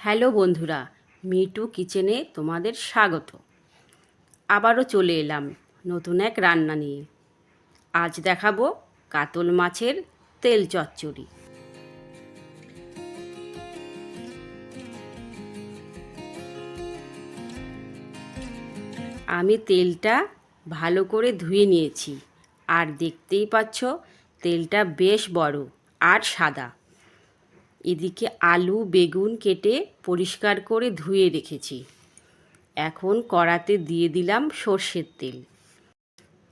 Hello বন্ধুরা, me too কিচেনে তোমাদের স্বাগত। আবারও চলে এলাম নতুন এক রান্না নিয়ে। আজ দেখাবো কাতল মাছের তেল চচ্চড়ি। আমি তেলটা ভালো করে ধুয়ে নিয়েছি, আর দেখতেই পাচ্ছ তেলটা বেশ বড় আর সাদা। এদিকে আলু বেগুন কেটে পরিষ্কার করে ধুয়ে রেখেছি। এখন কড়াতে দিয়ে দিলাম সর্ষের তেল।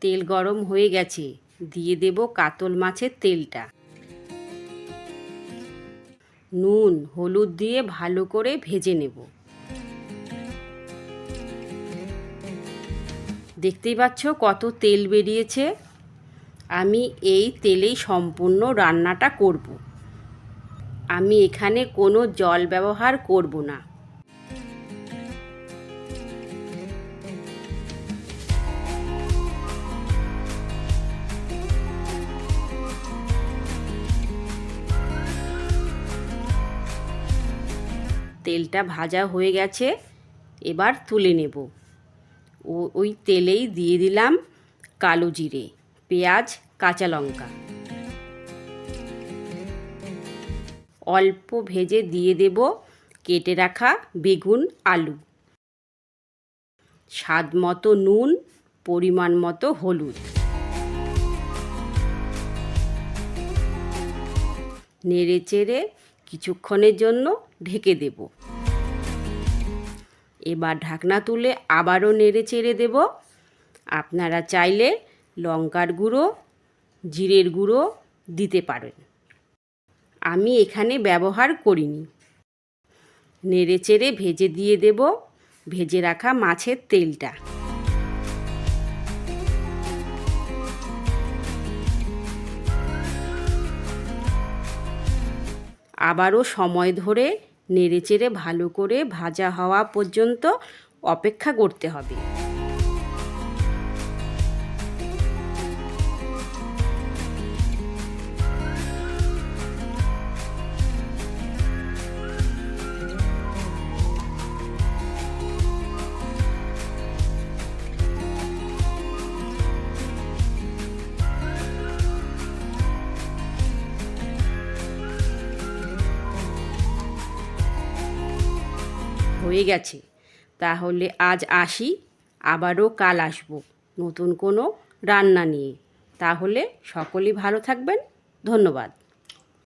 তেল গরম হয়ে গেছে, দিয়ে দেব কাতল মাছের তেলটা। নুন হলুদ দিয়ে ভালো করে ভেজে নেব। দেখতেই পাচ্ছ কত তেল বেরিয়েছে। আমি এই তেলেই সম্পূর্ণ রান্নাটা করব। আমি এখানে কোনো জল ব্যবহার করব না। তেলটা ভাজা হয়ে গেছে, এবার তুলে নেব। ওই তেলেই দিয়ে দিলাম কালো জিরে, পেঁয়াজ, কাঁচা লঙ্কা। অল্প ভেজে দিয়ে দেব কেটে রাখা বেগুন আলু। স্বাদ মতো নুন, পরিমাণ মতো হলুদ। নেড়ে চেড়ে কিছুক্ষণের জন্য ঢেকে দেব। এবার ঢাকনা তুলে আবারও নেড়ে চেড়ে দেব। আপনারা চাইলে লঙ্কার গুঁড়ো, জিরের গুঁড়ো দিতে পারেন। আমি এখানে ব্যবহার করিনি। নেড়ে চেড়ে ভেজে দিয়ে দেব ভেজে রাখা মাছের তেলটা। আবারও সময় ধরে নেড়ে চেড়ে ভালো করে ভাজা হওয়া পর্যন্ত অপেক্ষা করতে হবে। হয়ে গেছে, তাহলে আজ আসি। আবারও কাল আসব নতুন কোনো রান্না নিয়ে। তাহলে সকলেই ভালো থাকবেন। ধন্যবাদ।